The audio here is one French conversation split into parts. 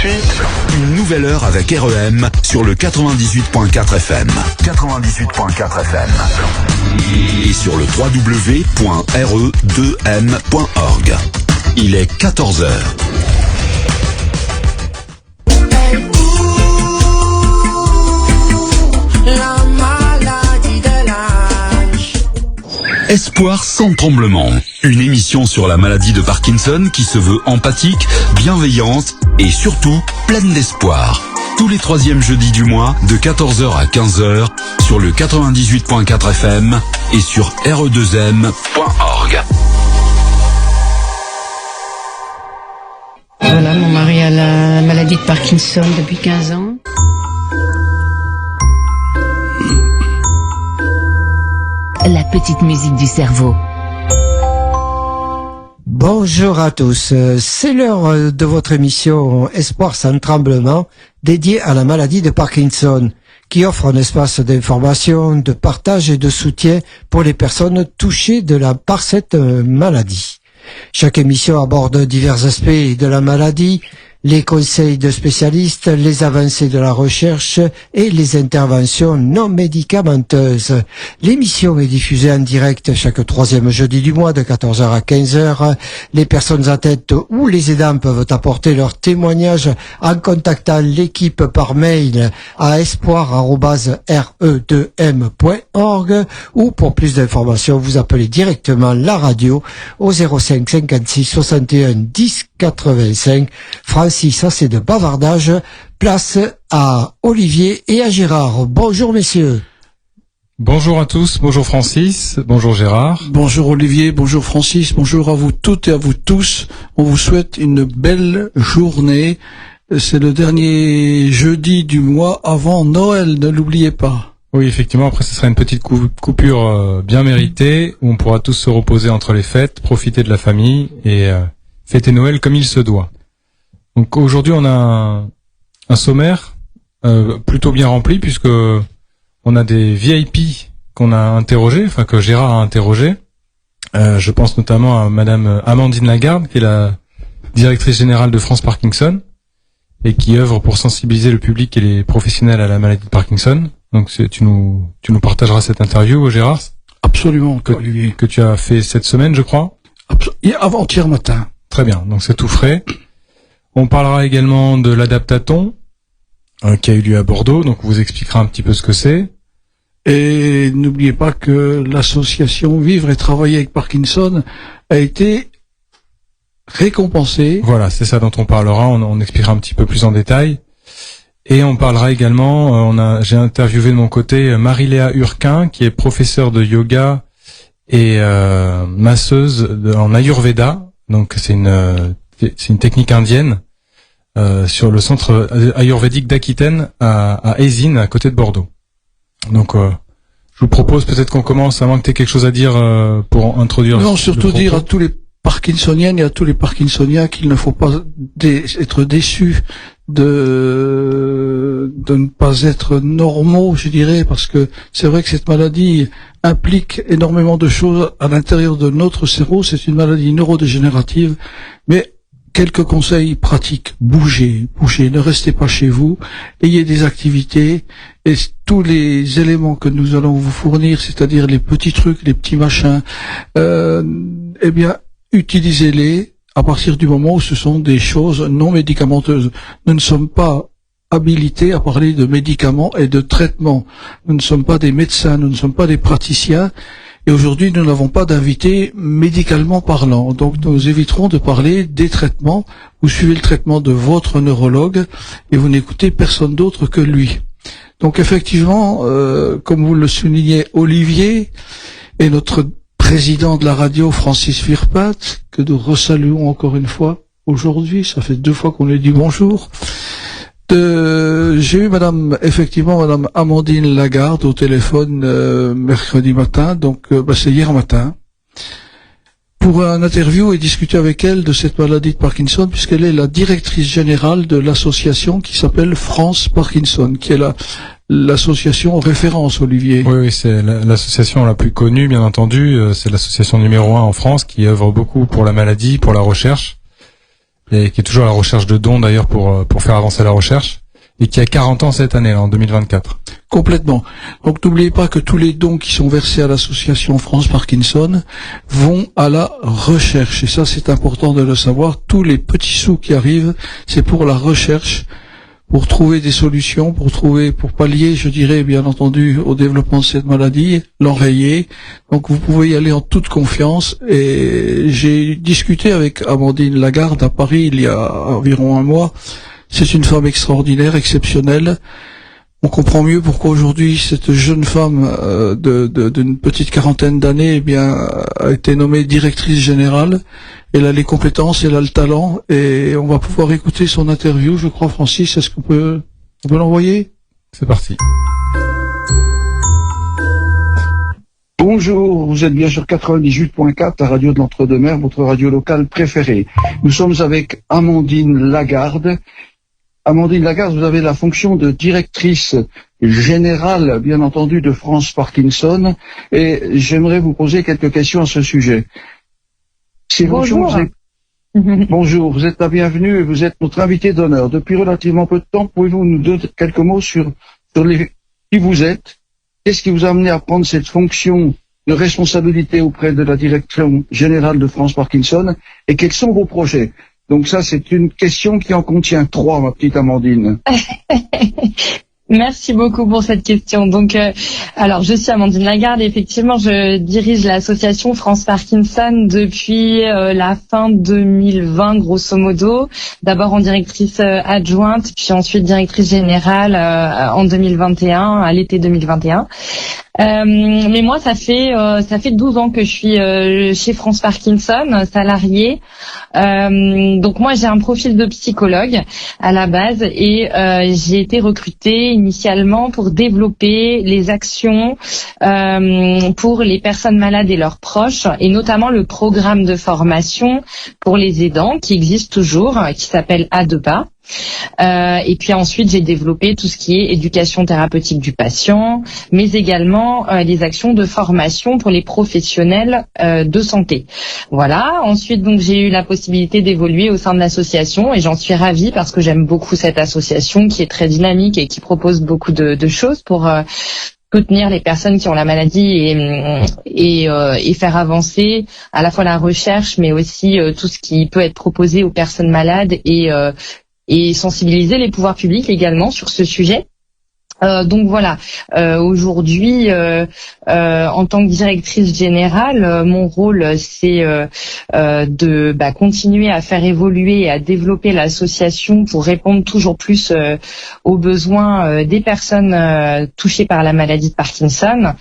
suite, une nouvelle heure avec REM sur le 98.4 FM. 98.4 FM. Et sur le www.re2m.org. Il est 14h. Espoir sans tremblement. Une émission sur la maladie de Parkinson qui se veut empathique, bienveillante et surtout pleine d'espoir. Tous les 3e jeudis du mois, de 14h à 15h, sur le 98.4 FM et sur re2m.org. Voilà, mon mari a la maladie de Parkinson depuis 15 ans. La petite musique du cerveau. Bonjour à tous, c'est l'heure de votre émission Espoir sans tremblement, dédiée à la maladie de Parkinson, qui offre un espace d'information, de partage et de soutien pour les personnes touchées par cette maladie. Chaque émission aborde divers aspects de la maladie, les conseils de spécialistes, les avancées de la recherche et les interventions non médicamenteuses. L'émission est diffusée en direct chaque 3e jeudi du mois de 14h à 15h. Les personnes atteintes ou les aidants peuvent apporter leur témoignage en contactant l'équipe par mail à espoir@re2m.org ou pour plus d'informations, vous appelez directement la radio au 05 56 61 10 85. Francis, assez de bavardage. Place à Olivier et à Gérard. Bonjour messieurs. Bonjour à tous, bonjour Francis, bonjour Gérard. Bonjour Olivier, bonjour Francis, bonjour à vous toutes et à vous tous. On vous souhaite une belle journée. C'est le dernier jeudi du mois avant Noël, ne l'oubliez pas. Oui, effectivement, après ce sera une petite coupure bien méritée, où on pourra tous se reposer entre les fêtes, profiter de la famille et fêter Noël comme il se doit. Donc aujourd'hui on a un sommaire plutôt bien rempli, puisque on a des VIP qu'on a interrogés, enfin que Gérard a interrogés. Je pense notamment à Madame Amandine Lagarde, qui est la directrice générale de France Parkinson et qui œuvre pour sensibiliser le public et les professionnels à la maladie de Parkinson. Donc tu nous partageras cette interview, Gérard. Absolument, Olivier. Que tu as fait cette semaine, je crois. Avant-hier matin. Très bien, donc c'est tout frais. On parlera également de l'adaptaton qui a eu lieu à Bordeaux, donc on vous expliquera un petit peu ce que c'est. Et n'oubliez pas que l'association Vivre et Travailler avec Parkinson a été récompensée. Voilà, c'est ça dont on parlera, on expliquera un petit peu plus en détail. Et on parlera également, j'ai interviewé de mon côté Marie-Léa Urquin, qui est professeure de yoga et masseuse en Ayurveda. Donc c'est une technique indienne sur le centre ayurvédique d'Aquitaine à Ézine, à côté de Bordeaux. Donc je vous propose peut-être qu'on commence, à moins que tu aies quelque chose à dire pour introduire. Non, surtout dire à tous les Parkinsoniennes et à tous les Parkinsoniens qu'il ne faut pas être déçus de ne pas être normaux, je dirais, parce que c'est vrai que cette maladie implique énormément de choses à l'intérieur de notre cerveau. C'est une maladie neurodégénérative, mais quelques conseils pratiques. Bougez, ne restez pas chez vous, ayez des activités, et tous les éléments que nous allons vous fournir, c'est-à-dire les petits trucs, les petits machins, eh bien, utilisez-les à partir du moment où ce sont des choses non médicamenteuses. Nous ne sommes pas habilités à parler de médicaments et de traitements. Nous ne sommes pas des médecins, nous ne sommes pas des praticiens, et aujourd'hui nous n'avons pas d'invités médicalement parlant. Donc nous éviterons de parler des traitements. Vous suivez le traitement de votre neurologue et vous n'écoutez personne d'autre que lui. Donc effectivement, comme vous le soulignez, Olivier et notre président de la radio, Francis Virpat, que nous resaluons encore une fois aujourd'hui, ça fait 2 fois qu'on lui dit bonjour. J'ai eu madame Amandine Lagarde au téléphone mercredi matin, donc c'est hier matin, pour un interview et discuter avec elle de cette maladie de Parkinson, puisqu'elle est la directrice générale de l'association qui s'appelle France Parkinson, qui est l'association référence, Olivier. Oui, c'est l'association la plus connue, bien entendu. C'est l'association numéro 1 en France qui œuvre beaucoup pour la maladie, pour la recherche. et qui est toujours à la recherche de dons d'ailleurs pour faire avancer la recherche, et qui a 40 ans cette année, là, en 2024. Complètement. Donc n'oubliez pas que tous les dons qui sont versés à l'association France Parkinson vont à la recherche. Et ça, c'est important de le savoir. Tous les petits sous qui arrivent, c'est pour la recherche, pour trouver des solutions, pour pallier, je dirais, bien entendu, au développement de cette maladie, l'enrayer. Donc vous pouvez y aller en toute confiance. Et j'ai discuté avec Amandine Lagarde à Paris il y a environ un mois. C'est une femme extraordinaire, exceptionnelle. On comprend mieux pourquoi aujourd'hui cette jeune femme d'une petite quarantaine d'années, eh bien, a été nommée directrice générale. Elle a les compétences, elle a le talent, et on va pouvoir écouter son interview. Je crois, Francis, est-ce qu'on peut l'envoyer? C'est parti. Bonjour, vous êtes bien sur 98.4, la radio de l'Entre-deux-Mers, votre radio locale préférée. Nous sommes avec Amandine Lagarde. Amandine Lagarde, vous avez la fonction de directrice générale, bien entendu, de France Parkinson, et j'aimerais vous poser quelques questions à ce sujet. Bonjour. Bonjour, vous êtes la bienvenue et vous êtes notre invité d'honneur. Depuis relativement peu de temps, pouvez-vous nous donner quelques mots sur qui vous êtes? Qu'est-ce qui vous a amené à prendre cette fonction de responsabilité auprès de la direction générale de France Parkinson, et quels sont vos projets? Donc ça, c'est une question qui en contient 3, ma petite Amandine. Merci beaucoup pour cette question. Donc, alors, je suis Amandine Lagarde. Effectivement, je dirige l'association France Parkinson depuis la fin 2020, grosso modo. D'abord en directrice adjointe, puis ensuite directrice générale en 2021, à l'été 2021. Mais moi, ça fait 12 ans que je suis chez France Parkinson, salariée. Donc moi, j'ai un profil de psychologue à la base, et j'ai été recrutée initialement pour développer les actions pour les personnes malades et leurs proches, et notamment le programme de formation pour les aidants qui existe toujours, qui s'appelle A2PA. Et puis ensuite, j'ai développé tout ce qui est éducation thérapeutique du patient, mais également les actions de formation pour les professionnels de santé. Voilà. Ensuite, donc, j'ai eu la possibilité d'évoluer au sein de l'association, et j'en suis ravie parce que j'aime beaucoup cette association qui est très dynamique et qui propose beaucoup de choses pour soutenir les personnes qui ont la maladie et faire avancer à la fois la recherche, mais aussi tout ce qui peut être proposé aux personnes malades, et sensibiliser les pouvoirs publics également sur ce sujet. Donc voilà, aujourd'hui, en tant que directrice générale, mon rôle, c'est de continuer à faire évoluer et à développer l'association pour répondre toujours plus aux besoins des personnes touchées par la maladie de Parkinson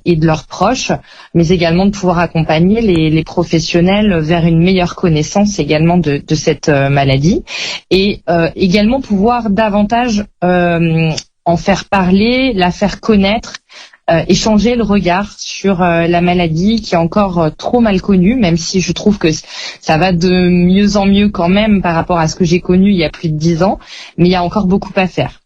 et de leurs proches, mais également de pouvoir accompagner les professionnels vers une meilleure connaissance également de cette maladie, et également pouvoir davantage en faire parler, la faire connaître, et changer le regard sur la maladie qui est encore trop mal connue, même si je trouve que ça va de mieux en mieux quand même par rapport à ce que j'ai connu il y a plus de 10 ans, mais il y a encore beaucoup à faire.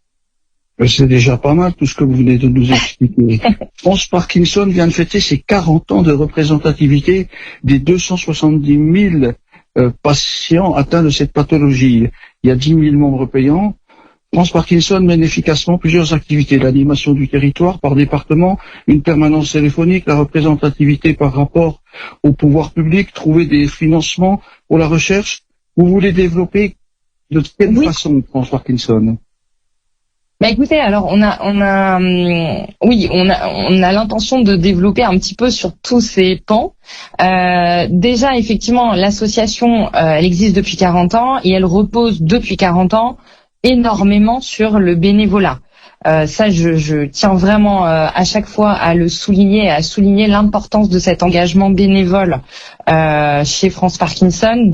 C'est déjà pas mal tout ce que vous venez de nous expliquer. France Parkinson vient de fêter ses 40 ans de représentativité des 270 000 patients atteints de cette pathologie. Il y a 10 000 membres payants. France Parkinson mène efficacement plusieurs activités, l'animation du territoire par département, une permanence téléphonique, la représentativité par rapport au pouvoir public, trouver des financements pour la recherche. Vous voulez développer de quelle façon France Parkinson? Écoutez, alors on a l'intention de développer un petit peu sur tous ces pans. Déjà, effectivement, l'association, elle existe depuis 40 ans et elle repose depuis 40 ans énormément sur le bénévolat. Ça, je tiens vraiment à chaque fois à le souligner, à souligner l'importance de cet engagement bénévole chez France Parkinson.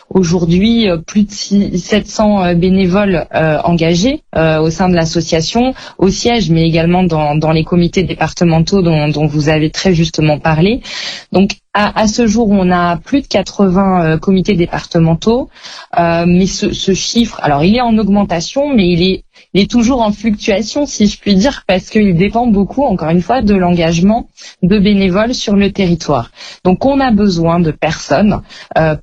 Aujourd'hui, plus de 700 bénévoles engagés au sein de l'association, au siège, mais également dans les comités départementaux dont vous avez très justement parlé. Donc, À ce jour, on a plus de 80 comités départementaux, mais ce chiffre, alors il est en augmentation, mais il est toujours en fluctuation, si je puis dire, parce qu'il dépend beaucoup, encore une fois, de l'engagement de bénévoles sur le territoire. Donc on a besoin de personnes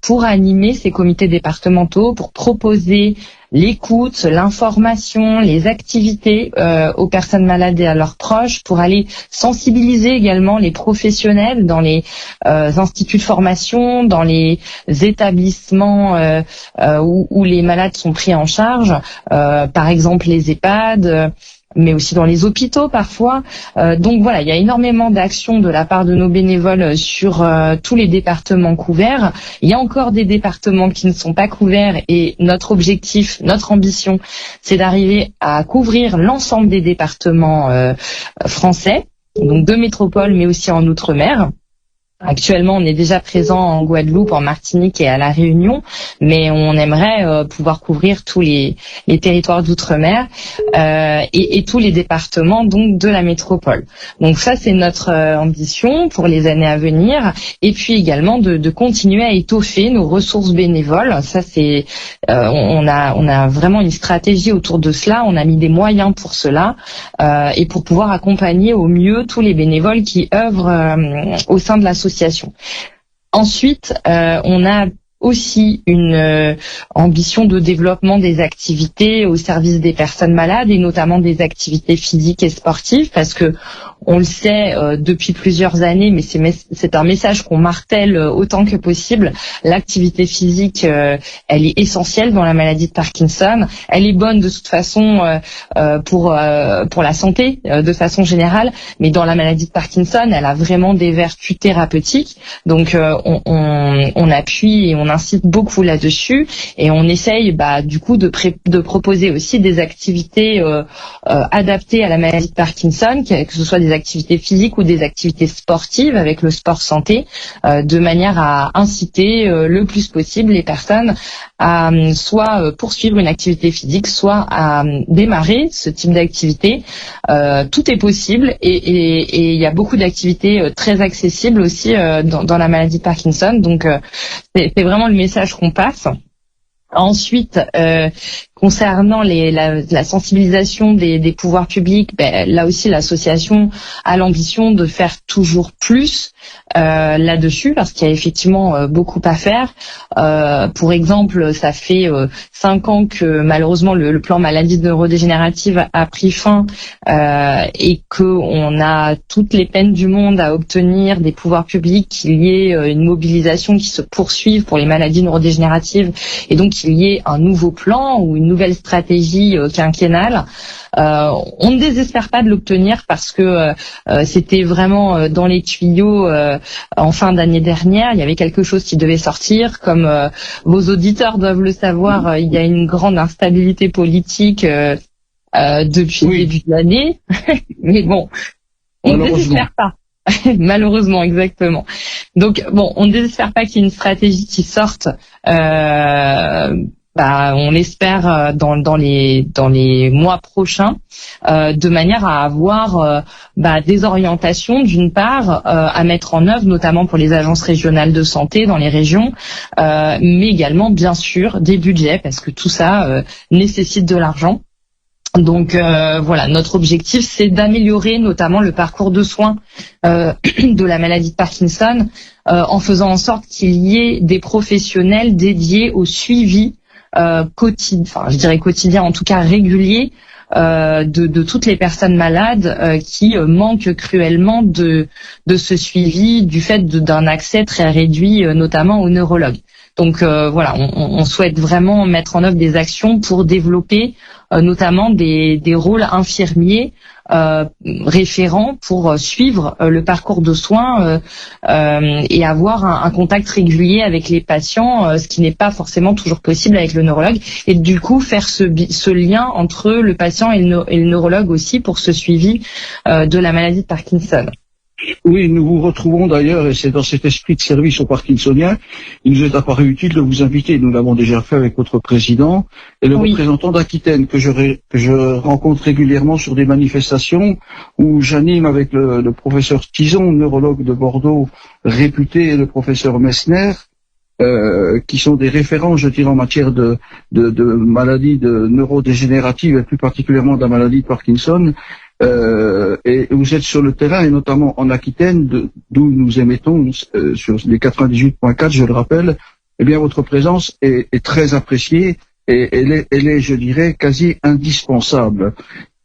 pour animer ces comités départementaux, pour proposer l'écoute, l'information, les activités aux personnes malades et à leurs proches, pour aller sensibiliser également les professionnels dans les instituts de formation, dans les établissements où les malades sont pris en charge, par exemple les EHPAD, mais aussi dans les hôpitaux parfois. Donc voilà, il y a énormément d'actions de la part de nos bénévoles sur tous les départements couverts. Il y a encore des départements qui ne sont pas couverts et notre objectif, notre ambition, c'est d'arriver à couvrir l'ensemble des départements français, donc de métropole mais aussi en Outre-mer. Actuellement, on est déjà présent en Guadeloupe, en Martinique et à La Réunion, mais on aimerait pouvoir couvrir tous les territoires d'outre-mer et tous les départements donc de la métropole. Donc ça, c'est notre ambition pour les années à venir, et puis également de continuer à étoffer nos ressources bénévoles. Ça, c'est on a vraiment une stratégie autour de cela. On a mis des moyens pour cela et pour pouvoir accompagner au mieux tous les bénévoles qui œuvrent au sein de l'association. Ensuite, on a aussi une ambition de développement des activités au service des personnes malades et notamment des activités physiques et sportives, parce que on le sait depuis plusieurs années, mais c'est un message qu'on martèle autant que possible. L'activité physique, elle est essentielle dans la maladie de Parkinson. Elle est bonne de toute façon pour la santé de façon générale, mais dans la maladie de Parkinson, elle a vraiment des vertus thérapeutiques. Donc on appuie et on incite beaucoup là-dessus, et on essaye du coup de proposer aussi des activités adaptées à la maladie de Parkinson, que ce soit des activités physiques ou des activités sportives avec le sport santé, de manière à inciter le plus possible les personnes à soit poursuivre une activité physique, soit à démarrer ce type d'activité. Tout est possible, et il y a beaucoup d'activités très accessibles aussi dans la maladie de Parkinson. Donc c'est vraiment le message qu'on passe. Ensuite, concernant la sensibilisation des pouvoirs publics, là aussi l'association a l'ambition de faire toujours plus là-dessus, parce qu'il y a effectivement beaucoup à faire. Pour exemple, ça fait 5 ans que malheureusement le plan maladie neurodégénérative a pris fin et qu'on a toutes les peines du monde à obtenir des pouvoirs publics qu'il y ait une mobilisation qui se poursuive pour les maladies neurodégénératives, et donc qu'il y ait un nouveau plan ou une nouvelle stratégie quinquennale. On ne désespère pas de l'obtenir, parce que c'était vraiment dans les tuyaux en fin d'année dernière. Il y avait quelque chose qui devait sortir. Comme vos auditeurs doivent le savoir, il y a une grande instabilité politique depuis le début de l'année. Mais bon, on ne désespère pas. Malheureusement, exactement. Donc bon, on ne désespère pas qu'il y ait une stratégie qui sorte. On l'espère dans les mois prochains, de manière à avoir des orientations d'une part à mettre en œuvre, notamment pour les agences régionales de santé dans les régions, mais également bien sûr des budgets, parce que tout ça nécessite de l'argent. Donc voilà, notre objectif, c'est d'améliorer notamment le parcours de soins de la maladie de Parkinson, en faisant en sorte qu'il y ait des professionnels dédiés au suivi quotidien, en tout cas régulier, de toutes les personnes malades qui manquent cruellement de ce suivi du fait d'un accès très réduit, notamment aux neurologues. Donc voilà, on souhaite vraiment mettre en œuvre des actions pour développer notamment des rôles infirmiers référents pour suivre le parcours de soins et avoir un contact régulier avec les patients, ce qui n'est pas forcément toujours possible avec le neurologue, et du coup faire ce lien entre le patient et le neurologue aussi pour ce suivi de la maladie de Parkinson. Oui, nous vous retrouvons d'ailleurs, et c'est dans cet esprit de service aux Parkinsoniens, il nous est apparu utile de vous inviter. Nous l'avons déjà fait avec votre président et le représentant d'Aquitaine que je rencontre régulièrement sur des manifestations où j'anime avec le professeur Tison, neurologue de Bordeaux réputé, et le professeur Messner, qui sont des référents, je dirais, en matière de maladies neurodégénératives et plus particulièrement de la maladie de Parkinson. Et vous êtes sur le terrain, et notamment en Aquitaine, d'où nous émettons sur les 98.4, je le rappelle. Eh bien, votre présence est très appréciée et elle est, je dirais, quasi indispensable.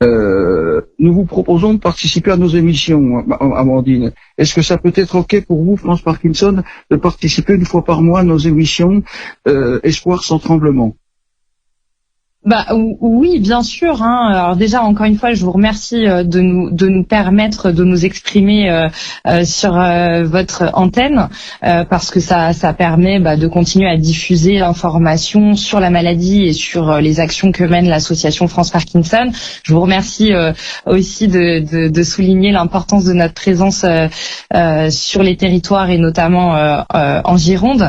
Nous vous proposons de participer à nos émissions, Amandine. Est-ce que ça peut être OK pour vous, France Parkinson, de participer une fois par mois à nos émissions Espoir sans tremblement? Oui, bien sûr. Alors déjà, encore une fois, je vous remercie de nous permettre de nous exprimer sur votre antenne, parce que ça permet de continuer à diffuser l'information sur la maladie et sur les actions que mène l'association France Parkinson. Je vous remercie aussi de souligner l'importance de notre présence sur les territoires et notamment en Gironde.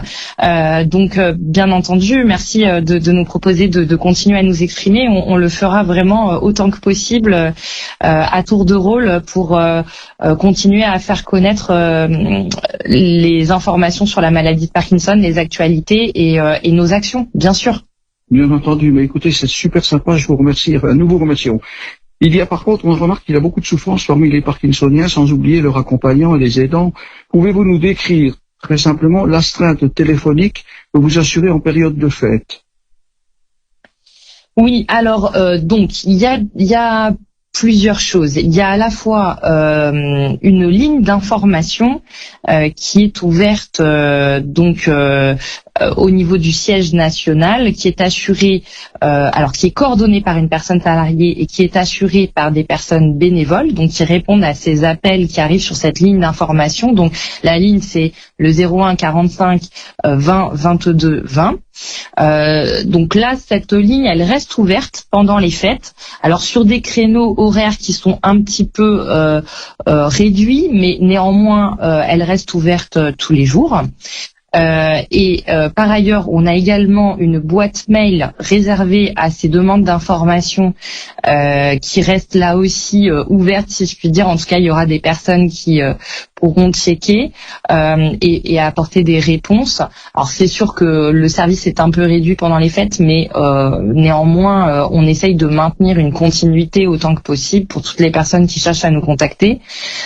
Donc, bien entendu, merci de nous proposer de continuer à nous exprimer. On le fera vraiment autant que possible à tour de rôle pour continuer à faire connaître les informations sur la maladie de Parkinson, les actualités et nos actions, bien sûr. Bien entendu, mais écoutez, c'est super sympa, je vous remercie, nous vous remercions. Il y a par contre, on remarque qu'il y a beaucoup de souffrance parmi les Parkinsoniens, sans oublier leurs accompagnants et les aidants. Pouvez-vous nous décrire très simplement l'astreinte téléphonique que vous assurez en période de fête? Oui, alors donc il y a plusieurs choses. Il y a à la fois une ligne d'information qui est ouverte au niveau du siège national, qui est assurée, qui est coordonnée par une personne salariée et qui est assurée par des personnes bénévoles, donc qui répondent à ces appels qui arrivent sur cette ligne d'information. Donc la ligne, c'est le 01 45 20 22 20. Donc là, cette ligne, elle reste ouverte pendant les fêtes. Alors sur des créneaux horaires qui sont un petit peu réduits, mais néanmoins, elle reste ouverte tous les jours. Par ailleurs, on a également une boîte mail réservée à ces demandes d'informations qui reste là aussi ouverte, si je puis dire. En tout cas, il y aura des personnes qui pourront checker et apporter des réponses. Alors c'est sûr que le service est un peu réduit pendant les fêtes, mais néanmoins, on essaye de maintenir une continuité autant que possible pour toutes les personnes qui cherchent à nous contacter.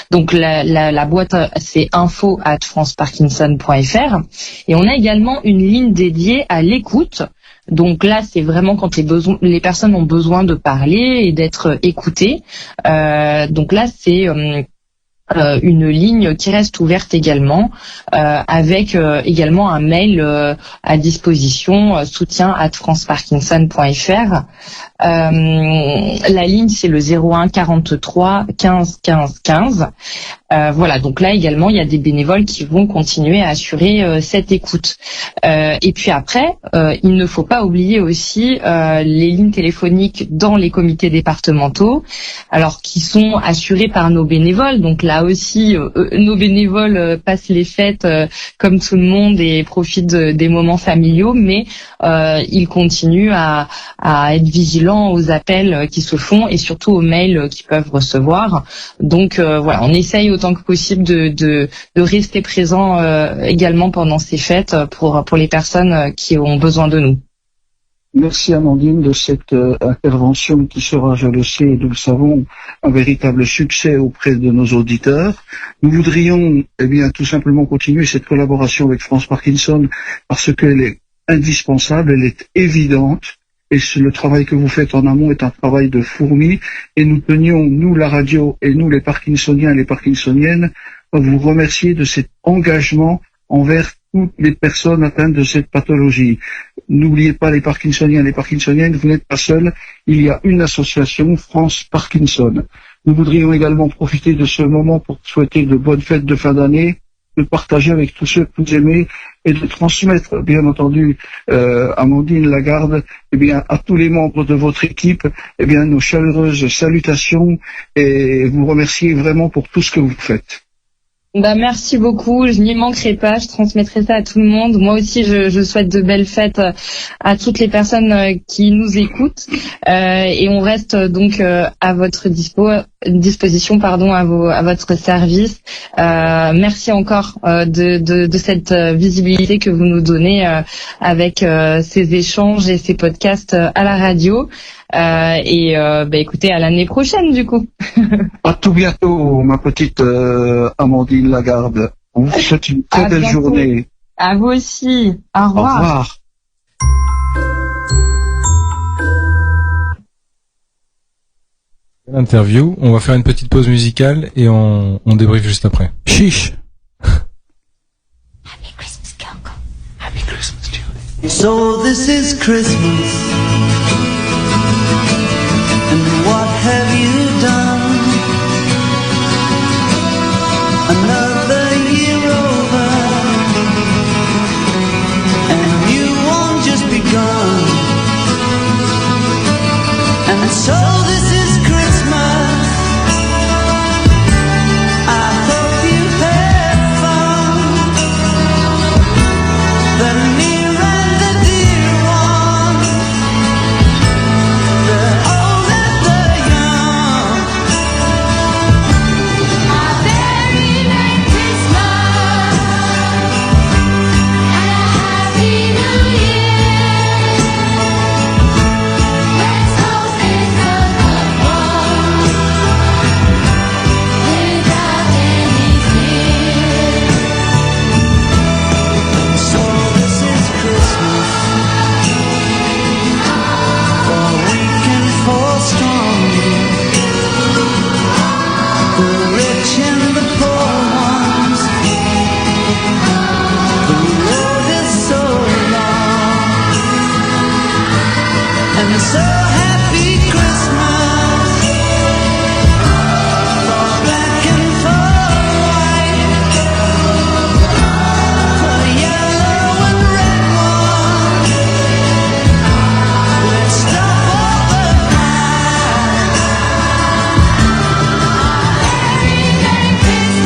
Donc la boîte, c'est info@franceparkinson.fr. Et on a également une ligne dédiée à l'écoute. Donc là, c'est vraiment quand les personnes ont besoin de parler et d'être écoutées. Donc là, c'est une ligne qui reste ouverte également, avec également un mail à disposition, soutien@franceparkinson.fr. La ligne, c'est le 01 43 15 15 15. Voilà, donc là également, il y a des bénévoles qui vont continuer à assurer cette écoute. Et puis après, il ne faut pas oublier aussi les lignes téléphoniques dans les comités départementaux, alors qui sont assurées par nos bénévoles. Donc là aussi, nos bénévoles passent les fêtes comme tout le monde et profitent des moments familiaux, mais ils continuent à être vigilants aux appels qui se font et surtout aux mails qu'ils peuvent recevoir. Donc voilà, on essaye autant que possible de rester présent également pendant ces fêtes pour les personnes qui ont besoin de nous. Merci Amandine de cette intervention qui sera, je le sais, et nous le savons, un véritable succès auprès de nos auditeurs. Nous voudrions tout simplement continuer cette collaboration avec France Parkinson parce qu'elle est indispensable, elle est évidente. Et le travail que vous faites en amont est un travail de fourmi. Et nous tenions, nous la radio et nous les Parkinsoniens et les Parkinsoniennes, à vous remercier de cet engagement envers toutes les personnes atteintes de cette pathologie. N'oubliez pas les Parkinsoniens et les Parkinsoniennes, vous n'êtes pas seuls. Il y a une association, France Parkinson. Nous voudrions également profiter de ce moment pour souhaiter de bonnes fêtes de fin d'année, de partager avec tous ceux que vous aimez et de transmettre, bien entendu, Amandine Lagarde, à tous les membres de votre équipe, nos chaleureuses salutations et vous remercier vraiment pour tout ce que vous faites. Merci beaucoup, je n'y manquerai pas, je transmettrai ça à tout le monde. Moi aussi, je souhaite de belles fêtes à toutes les personnes qui nous écoutent, et on reste donc à votre disposition, à votre service. Merci encore de cette visibilité que vous nous donnez avec ces échanges et ces podcasts à la radio. Écoutez, à l'année prochaine du coup. À tout bientôt, ma petite Amandine Lagarde. On vous souhaite une très belle journée. À vous aussi. Au revoir. Au revoir. L'interview, on va faire une petite pause musicale et on débriefe juste après. Chiche. Happy Christmas, Coco. Happy Christmas, Julie. So this is Christmas, and what have you done? Another year over, and you won't just begun. And so this is Christmas, I hope you've had fun. The near and the dear one, the old and the young. A very Merry Christmas and a Happy New Year. Let's hope it's a good one without any fear. So this is Christmas, for weak and for strong, the rich and the poor ones. The road is so long, and so happy Christmas, for black and for white, for yellow and red one. Let's stop all the night. Very Merry Christmas and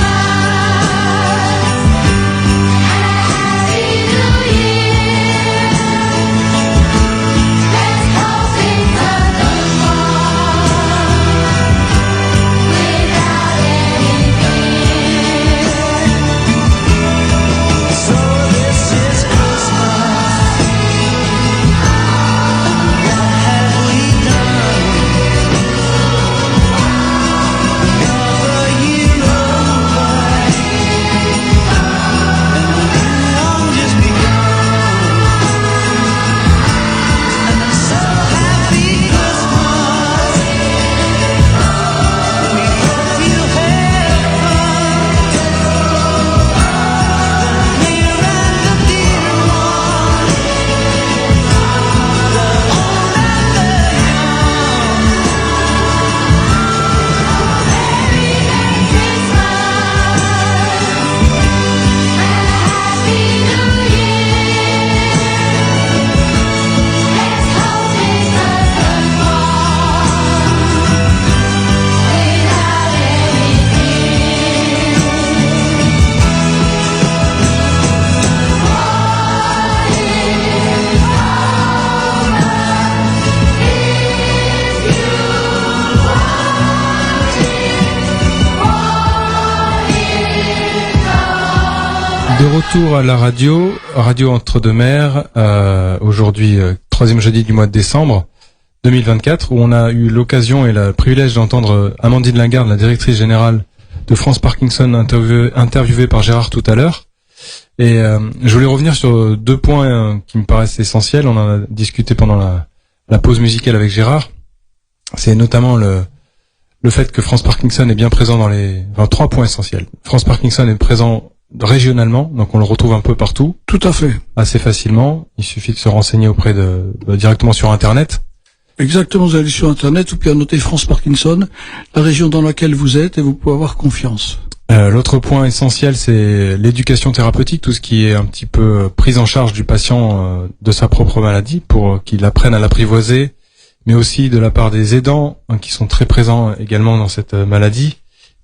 a Happy New Year. Let's hope it's a good one without any fear. So this is Christmas, and what have we done? Another year over, and the new one just begun. And so happy Christmas, we hope you had fun. The near and the dear one, the old and the young. Very Merry Christmas and a Happy New Year. Let's hope it's a good De retour à la radio Entre-deux-Mers, aujourd'hui, troisième jeudi du mois de décembre 2024, où on a eu l'occasion et le privilège d'entendre Amandine Lagarde, la directrice générale de France Parkinson, interviewée par Gérard tout à l'heure. Et je voulais revenir sur deux points qui me paraissent essentiels. On en a discuté pendant la pause musicale avec Gérard. C'est notamment le fait que France Parkinson est bien présent dans trois points essentiels. France Parkinson est présent régionalement, donc on le retrouve un peu partout. Tout à fait. Assez facilement. Il suffit de se renseigner auprès directement sur Internet. Exactement, vous allez sur Internet, ou puis noter France Parkinson, la région dans laquelle vous êtes, et vous pouvez avoir confiance. L'autre point essentiel, c'est l'éducation thérapeutique, tout ce qui est un petit peu prise en charge du patient de sa propre maladie, pour qu'il apprenne à l'apprivoiser, mais aussi de la part des aidants, qui sont très présents également dans cette maladie,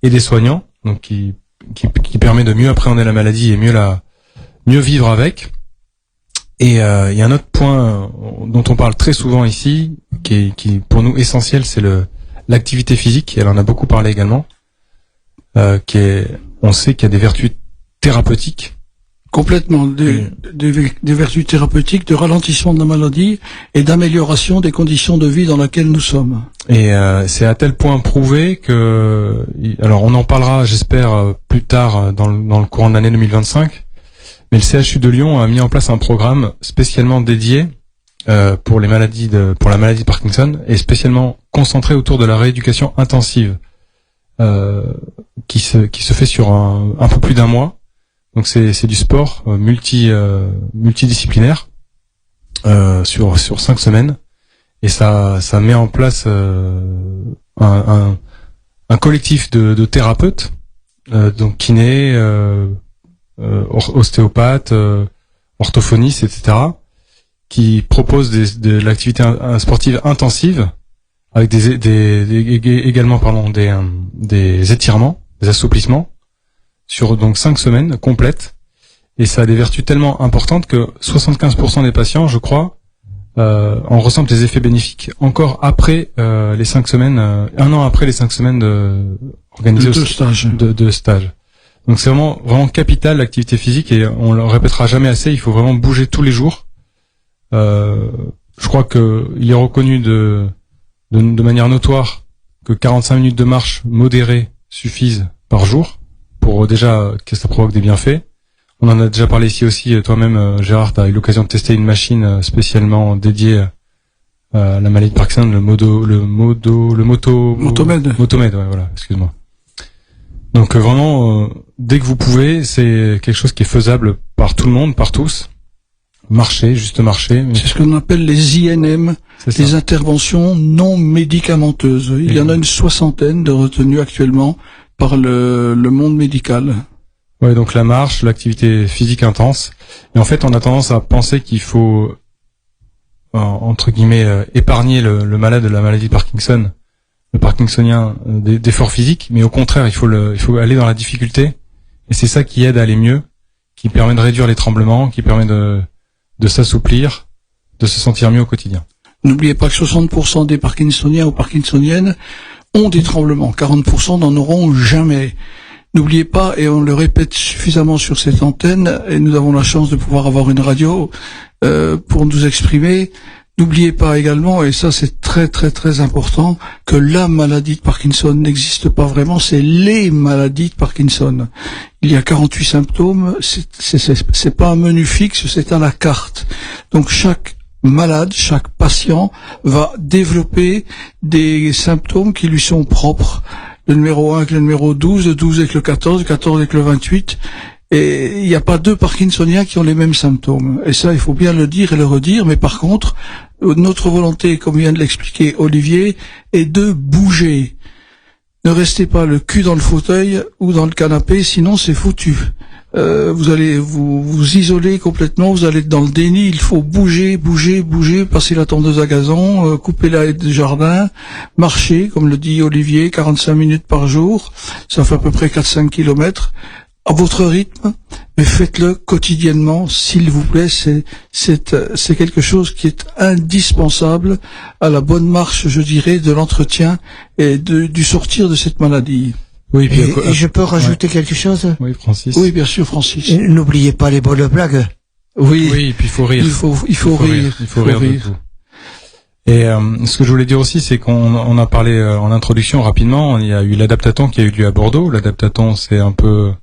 et des soignants, donc qui qui permet de mieux appréhender la maladie et mieux vivre avec. Et il y a un autre point dont on parle très souvent ici, qui est pour nous essentiel, c'est l'activité physique. Elle en a beaucoup parlé également. On sait qu'il y a des vertus thérapeutiques. Complètement, des vertus thérapeutiques, de ralentissement de la maladie et d'amélioration des conditions de vie dans lesquelles nous sommes. Et c'est à tel point prouvé que, alors on en parlera, j'espère, plus tard dans le courant de l'année 2025. Mais le CHU de Lyon a mis en place un programme spécialement dédié pour la maladie de Parkinson et spécialement concentré autour de la rééducation intensive qui se fait sur un peu plus d'un mois. Donc c'est du sport multidisciplinaire sur 5 semaines et ça met en place un collectif de thérapeutes, donc kinés, ostéopathes, orthophonistes, etc., qui proposent de l'activité sportive intensive avec également des étirements, des assouplissements sur donc 5 semaines complètes, et ça a des vertus tellement importantes que 75% des patients, je crois, en ressentent des effets bénéfiques encore après les 5 semaines, 1 an après les 5 semaines de stage. Donc c'est vraiment capital l'activité physique, et on le répétera jamais assez, il faut vraiment bouger tous les jours. Je crois que il est reconnu de manière notoire que 45 minutes de marche modérée suffisent par jour pour déjà que ça provoque des bienfaits. On en a déjà parlé ici aussi, toi-même Gérard, tu as eu l'occasion de tester une machine spécialement dédiée à la maladie de Parkinson, le Motomed, ouais, voilà, excuse-moi. Donc vraiment, dès que vous pouvez, c'est quelque chose qui est faisable par tout le monde, par tous. Juste marcher. C'est ce qu'on appelle les INM, les interventions non médicamenteuses. Il y en a une 60aine de retenues actuellement par le monde médical. Ouais, donc la marche, l'activité physique intense. Et en fait, on a tendance à penser qu'il faut, entre guillemets, épargner le malade de la maladie de Parkinson, le parkinsonien, d'efforts physiques. Mais au contraire, il faut aller dans la difficulté. Et c'est ça qui aide à aller mieux, qui permet de réduire les tremblements, qui permet de s'assouplir, de se sentir mieux au quotidien. N'oubliez pas que 60% des parkinsoniens ou parkinsoniennes ont des tremblements. 40% n'en auront jamais. N'oubliez pas, et on le répète suffisamment sur cette antenne, et nous avons la chance de pouvoir avoir une radio pour nous exprimer, n'oubliez pas également, et ça c'est très très très important, que la maladie de Parkinson n'existe pas vraiment, c'est les maladies de Parkinson. Il y a 48 symptômes, c'est pas un menu fixe, c'est à la carte. Donc chaque malade, chaque patient va développer des symptômes qui lui sont propres. Le numéro 1 avec le numéro 12, le 12 avec le 14, le 14 avec le 28. Et il n'y a pas 2 parkinsoniens qui ont les mêmes symptômes. Et ça, il faut bien le dire et le redire. Mais par contre, notre volonté, comme vient de l'expliquer Olivier, est de bouger. Ne restez pas le cul dans le fauteuil ou dans le canapé, sinon c'est foutu. Vous allez vous isoler complètement, vous allez être dans le déni, il faut bouger, passer la tondeuse à gazon, couper la haie de jardin, marcher, comme le dit Olivier, 45 minutes par jour, ça fait à peu près 4-5 kilomètres, à votre rythme, mais faites-le quotidiennement, s'il vous plaît, c'est quelque chose qui est indispensable à la bonne marche, je dirais, de l'entretien et du sortir de cette maladie. Oui, et je peux rajouter quelque chose? Oui, Francis. Oui, bien sûr, Francis. N'oubliez pas les bonnes blagues. Oui, et puis il faut rire. Il faut rire. Il faut rire de tout. Et ce que je voulais dire aussi, c'est qu'on a parlé en introduction rapidement, il y a eu l'Adaptathon qui a eu lieu à Bordeaux. L'Adaptathon, c'est un peu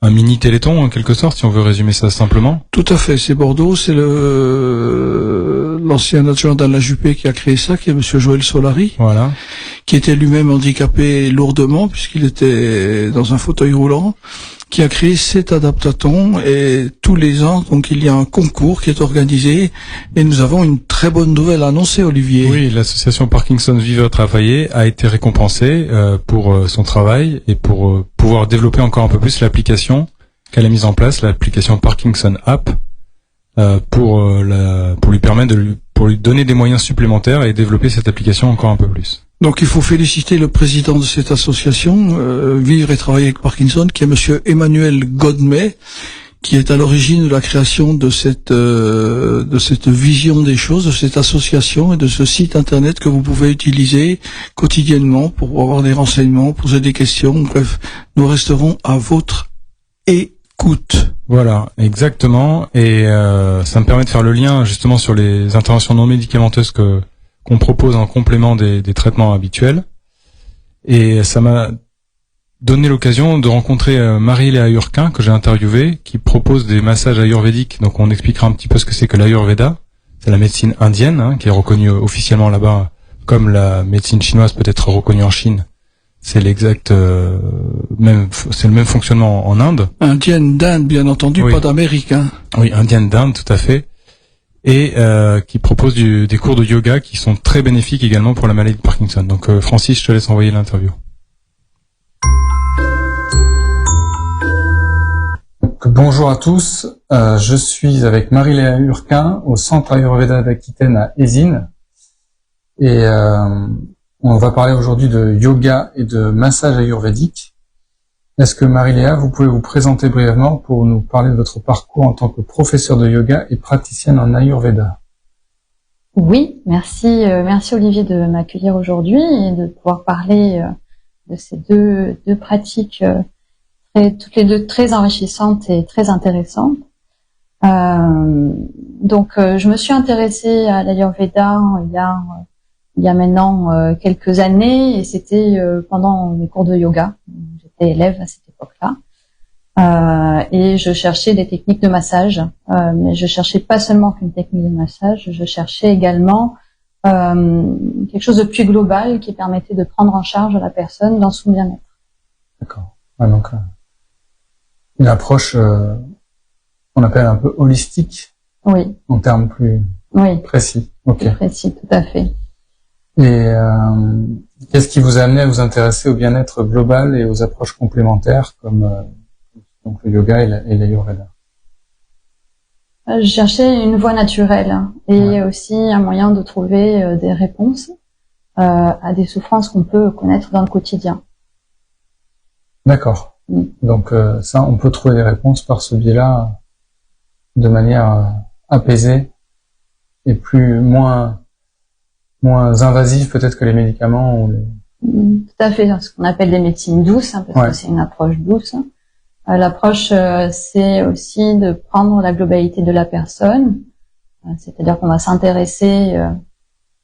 un mini téléthon en quelque sorte, si on veut résumer ça simplement. Tout à fait, c'est Bordeaux, c'est l'ancien adjoint d'Alain Juppé qui a créé ça, qui est monsieur Joël Solari. Voilà. Qui était lui-même handicapé lourdement puisqu'il était dans un fauteuil roulant, qui a créé cet Adaptathon, et tous les ans, donc il y a un concours qui est organisé, et nous avons une très bonne nouvelle à annoncer, Olivier. Oui, l'association Parkinson Vivre Travailler a été récompensée pour son travail et pour pouvoir développer encore un peu plus l'application qu'elle a mise en place, l'application Parkinson App, pour lui permettre pour lui donner des moyens supplémentaires et développer cette application encore un peu plus. Donc il faut féliciter le président de cette association, Vivre et Travailler avec Parkinson, qui est monsieur Emmanuel Godmet, qui est à l'origine de la création de cette vision des choses, de cette association et de ce site internet que vous pouvez utiliser quotidiennement pour avoir des renseignements, poser des questions. Bref, nous resterons à votre écoute. Voilà, exactement. Et ça me permet de faire le lien justement sur les interventions non médicamenteuses qu'on propose en complément des traitements habituels. Et ça m'a donné l'occasion de rencontrer Marie-Léa Hurquin, que j'ai interviewée, qui propose des massages ayurvédiques. Donc on expliquera un petit peu ce que c'est que l'ayurveda. C'est la médecine indienne, hein, qui est reconnue officiellement là-bas, comme la médecine chinoise peut être reconnue en Chine. C'est l'exact c'est le même fonctionnement en Inde. Indienne d'Inde, bien entendu, Oui. pas d'Amérique. Hein. Oui, indienne d'Inde, tout à fait. Et qui propose des cours de yoga qui sont très bénéfiques également pour la maladie de Parkinson. Donc Francis, je te laisse envoyer l'interview. Donc, bonjour à tous, je suis avec Marie-Léa Hurquin au Centre Ayurveda d'Aquitaine à Eysines. Et on va parler aujourd'hui de yoga et de massage ayurvédique. Est-ce que Marie-Léa, vous pouvez vous présenter brièvement pour nous parler de votre parcours en tant que professeur de yoga et praticienne en Ayurveda? Oui, merci Olivier de m'accueillir aujourd'hui et de pouvoir parler de ces deux pratiques toutes les deux très enrichissantes et très intéressantes. Donc, je me suis intéressée à l'Ayurveda il y a maintenant quelques années, et c'était pendant mes cours de yoga. J'étais élève à cette époque-là, et je cherchais des techniques de massage, mais je cherchais pas seulement qu'une technique de massage, je cherchais également quelque chose de plus global qui permettait de prendre en charge la personne dans son bien-être. D'accord. Ouais, donc une approche qu'on appelle un peu holistique. Oui. En termes plus précis. Ok. Plus précis, tout à fait. Et qu'est-ce qui vous a amené à vous intéresser au bien-être global et aux approches complémentaires comme donc le yoga et l'ayurveda? Je cherchais une voie naturelle et aussi un moyen de trouver des réponses à des souffrances qu'on peut connaître dans le quotidien. D'accord. Donc ça, on peut trouver des réponses par ce biais-là de manière apaisée et moins invasive peut-être que les médicaments ou les... Tout à fait, ce qu'on appelle des médecines douces, parce que c'est une approche douce. L'approche, c'est aussi de prendre la globalité de la personne, c'est-à-dire qu'on va s'intéresser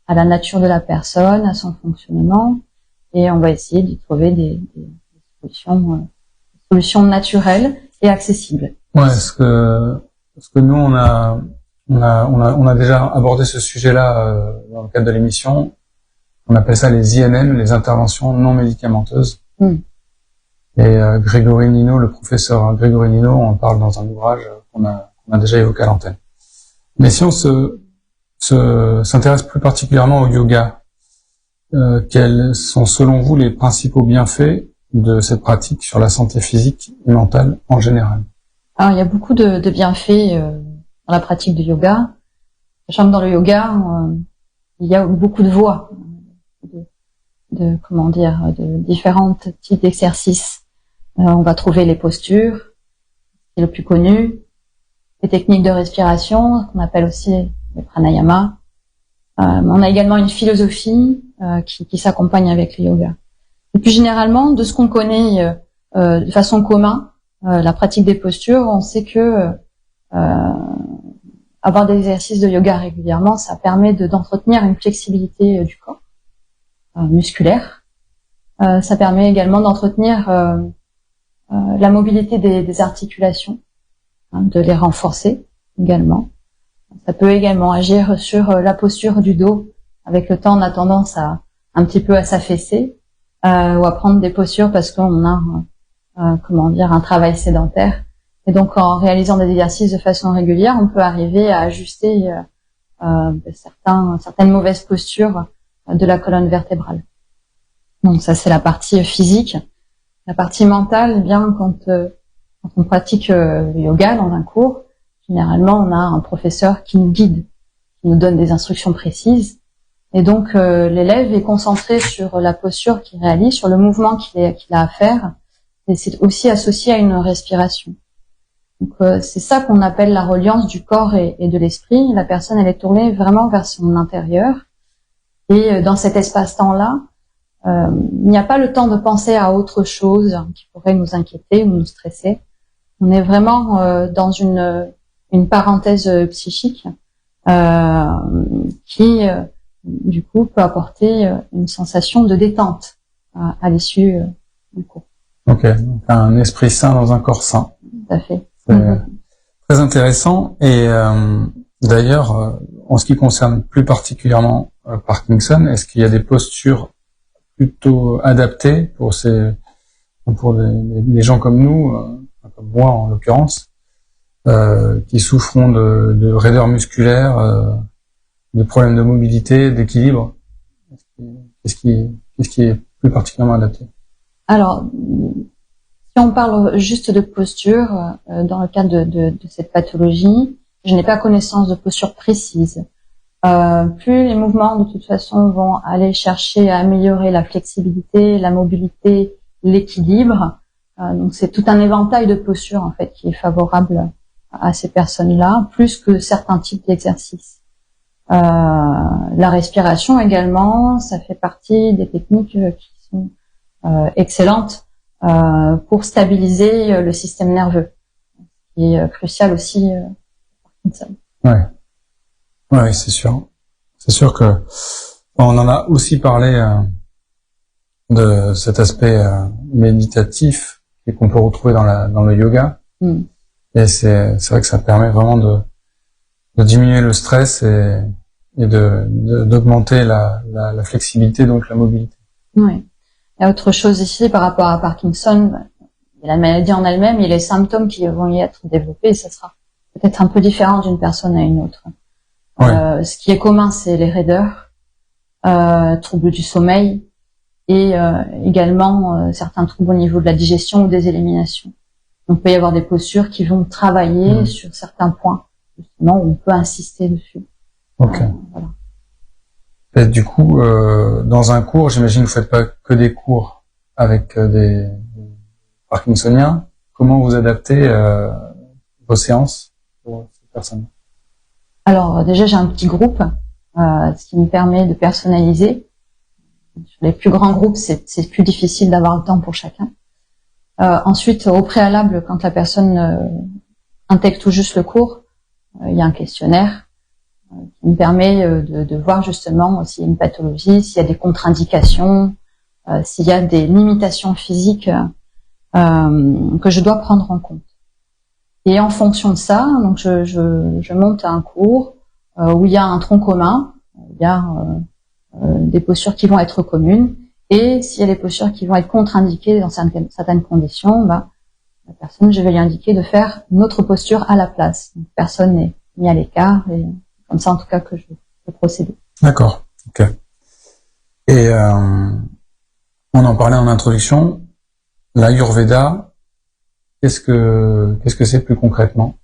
à la nature de la personne, à son fonctionnement, et on va essayer d'y trouver des solutions naturelles et accessibles. Ouais, ce que nous on a déjà abordé ce sujet-là dans le cadre de l'émission. On appelle ça les INM, les interventions non médicamenteuses. Et Grégory Nino, le professeur Grégory Nino, en parle dans un ouvrage qu'on a déjà évoqué à l'antenne. Mais si on s'intéresse plus particulièrement au yoga, quels sont selon vous les principaux bienfaits de cette pratique sur la santé physique et mentale en général? Alors, il y a beaucoup de bienfaits dans la pratique du yoga. Sachant que dans le yoga, il y a beaucoup de voies, de différents types d'exercices. On va trouver les postures, c'est le plus connu, les techniques de respiration, qu'on appelle aussi le pranayama. On a également une philosophie qui s'accompagne avec le yoga. Et puis généralement, de ce qu'on connaît de façon commune, la pratique des postures, on sait que avoir des exercices de yoga régulièrement, ça permet d'entretenir une flexibilité du corps musculaire. Ça permet également d'entretenir la mobilité des articulations, de les renforcer également. Ça peut également agir sur la posture du dos. Avec le temps, on a tendance un petit peu à s'affaisser ou à prendre des postures parce qu'on a un travail sédentaire. Et donc, en réalisant des exercices de façon régulière, on peut arriver à ajuster certaines mauvaises postures de la colonne vertébrale. Donc, ça, c'est la partie physique. La partie mentale, eh bien, quand on pratique le yoga dans un cours, généralement, on a un professeur qui nous guide, qui nous donne des instructions précises. Et donc l'élève est concentré sur la posture qu'il réalise, sur le mouvement qu'il a à faire, et c'est aussi associé à une respiration. Donc c'est ça qu'on appelle la reliance du corps et de l'esprit. La personne, elle est tournée vraiment vers son intérieur, et dans cet espace-temps-là, il n'y a pas le temps de penser à autre chose qui pourrait nous inquiéter ou nous stresser. On est vraiment dans une parenthèse psychique qui du coup peut apporter une sensation de détente à l'issue du cours. Ok, donc un esprit sain dans un corps sain. Tout à fait. C'est très intéressant. Et d'ailleurs, en ce qui concerne plus particulièrement Parkinson, est-ce qu'il y a des postures plutôt adaptées pour des gens comme nous, comme moi en l'occurrence, qui souffront de raideur musculaire, de problèmes de mobilité, d'équilibre? Qu'est-ce qui est plus particulièrement adapté? Alors, si on parle juste de posture, dans le cadre de cette pathologie, je n'ai pas connaissance de posture précise. Plus les mouvements, de toute façon, vont aller chercher à améliorer la flexibilité, la mobilité, l'équilibre. Donc, c'est tout un éventail de postures, en fait, qui est favorable à ces personnes-là, plus que certains types d'exercices. La respiration également, ça fait partie des techniques qui sont excellentes pour stabiliser le système nerveux, qui est crucial aussi pour Parkinson. Ouais, c'est sûr. C'est sûr que on en a aussi parlé de cet aspect méditatif et qu'on peut retrouver dans le yoga. Et c'est vrai que ça permet vraiment de diminuer le stress et d'augmenter la flexibilité, donc la mobilité. Oui. Il y a autre chose ici par rapport à Parkinson, il y a la maladie en elle-même, il y a les symptômes qui vont y être développés, et ça sera peut-être un peu différent d'une personne à une autre. Ouais. Ce qui est commun, c'est les raideurs, troubles du sommeil, et également certains troubles au niveau de la digestion ou des éliminations. Donc, il peut y avoir des postures qui vont travailler sur certains points, justement, où on peut insister dessus. Ok. Voilà. Et du coup, dans un cours, j'imagine que vous faites pas que des cours avec des Parkinsoniens. Comment vous adaptez vos séances pour ces personnes? Alors, déjà, j'ai un petit groupe, ce qui me permet de personnaliser. Sur les plus grands groupes, c'est plus difficile d'avoir le temps pour chacun. Ensuite, au préalable, quand la personne intègre tout juste le cours, il y a un questionnaire qui me permet de voir justement s'il y a une pathologie, s'il y a des contre-indications, s'il y a des limitations physiques que je dois prendre en compte. Et en fonction de ça, donc je monte un cours où il y a un tronc commun, il y a des postures qui vont être communes, et s'il y a des postures qui vont être contre-indiquées dans certaines conditions, la personne, je vais lui indiquer de faire une autre posture à la place. Donc, personne n'est mis à l'écart, et comme ça en tout cas que je peux procéder. D'accord. Ok. Et on en parlait en introduction. L'Ayurveda, qu'est-ce que c'est plus concrètement?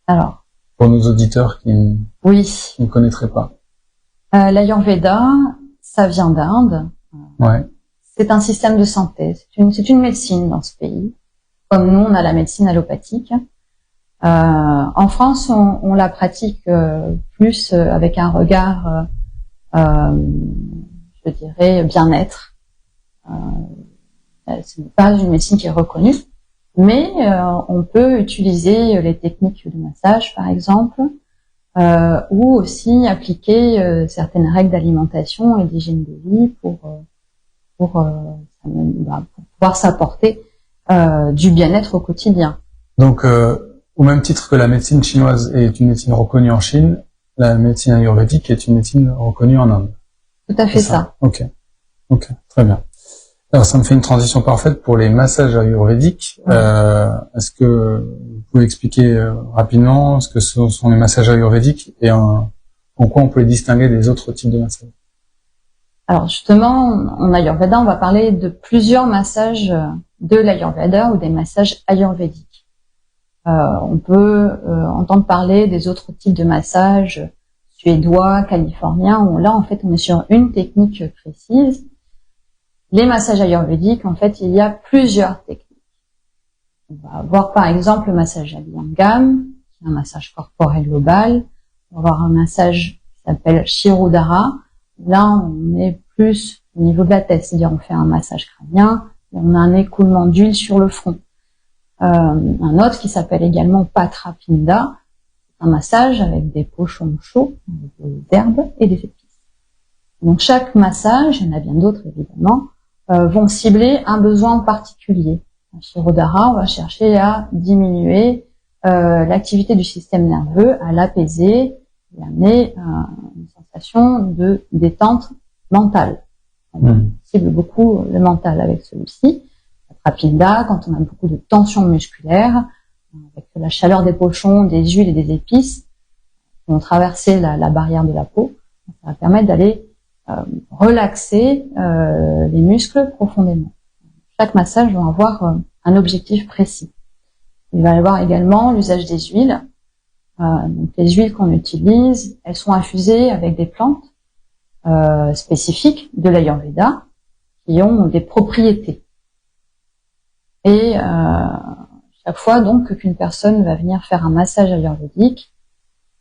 Alors. Pour nos auditeurs qui ne connaîtraient pas. L'Ayurveda, ça vient d'Inde. Ouais. C'est un système de santé. C'est une médecine dans ce pays. Comme nous, on a la médecine allopathique. En France, on la pratique plus avec un regard, je dirais, bien-être. Ce n'est pas une médecine qui est reconnue, mais on peut utiliser les techniques de massage, par exemple, ou aussi appliquer certaines règles d'alimentation et d'hygiène de vie pour pouvoir s'apporter du bien-être au quotidien. Donc, au même titre que la médecine chinoise est une médecine reconnue en Chine, la médecine ayurvédique est une médecine reconnue en Inde. Tout à fait ça. Ok, très bien. Alors, ça me fait une transition parfaite pour les massages ayurvédiques. Est-ce que vous pouvez expliquer rapidement ce que sont les massages ayurvédiques et en quoi on peut les distinguer des autres types de massages? Alors justement, en Ayurveda, on va parler de plusieurs massages de l'Ayurveda ou des massages ayurvédiques. On peut entendre parler des autres types de massages suédois, californiens, où là, en fait, on est sur une technique précise. Les massages ayurvédiques, en fait, il y a plusieurs techniques. On va avoir, par exemple, le massage Abhyangam, qui est un massage corporel global. On va avoir un massage qui s'appelle Shirodhara. Là, on est plus au niveau de la tête, c'est-à-dire on fait un massage crânien et on a un écoulement d'huile sur le front. Un autre qui s'appelle également Patra Pinda, un massage avec des pochons chauds, avec des herbes et des épices. Donc chaque massage, il y en a bien d'autres évidemment, vont cibler un besoin particulier. En Shirodhara, on va chercher à diminuer l'activité du système nerveux, à l'apaiser et amener une sensation de détente mentale. On cible beaucoup le mental avec celui-ci. Rapinda, quand on a beaucoup de tension musculaire, avec la chaleur des pochons, des huiles et des épices, qui vont traverser la barrière de la peau, ça va permettre d'aller relaxer les muscles profondément. Chaque massage va avoir un objectif précis. Il va y avoir également l'usage des huiles. Donc les huiles qu'on utilise, elles sont infusées avec des plantes spécifiques de l'Ayurveda qui ont des propriétés. Et chaque fois donc qu'une personne va venir faire un massage ayurvédique,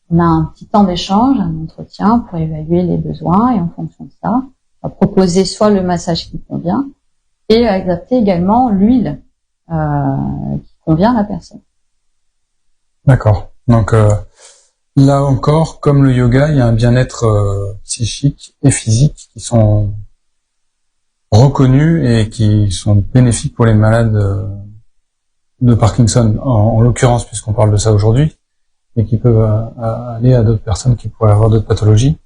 on a un petit temps d'échange, un entretien pour évaluer les besoins et en fonction de ça, on va proposer soit le massage qui convient et adapter également l'huile qui convient à la personne. D'accord. Donc là encore, comme le yoga, il y a un bien-être psychique et physique qui sont reconnus et qui sont bénéfiques pour les malades de Parkinson, en l'occurrence, puisqu'on parle de ça aujourd'hui, et qui peuvent aller à d'autres personnes qui pourraient avoir d'autres pathologies,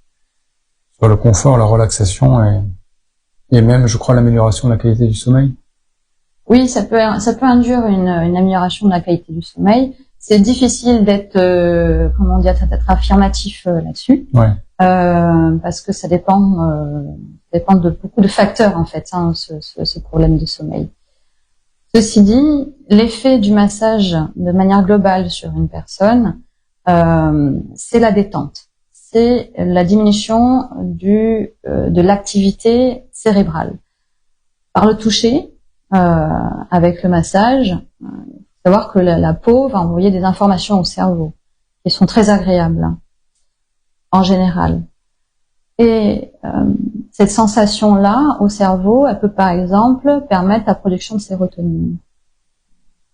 sur le confort, la relaxation et même, je crois, l'amélioration de la qualité du sommeil. Oui, ça peut induire une amélioration de la qualité du sommeil. C'est difficile d'être affirmatif là-dessus, ouais. Parce que ça dépend de beaucoup de facteurs en fait, ce problème de sommeil. Ceci dit, l'effet du massage de manière globale sur une personne, c'est la détente, c'est la diminution de l'activité cérébrale par le toucher. Avec le massage, il faut savoir que la peau va envoyer des informations au cerveau qui sont très agréables en général. Et cette sensation-là au cerveau, elle peut par exemple permettre la production de sérotonine.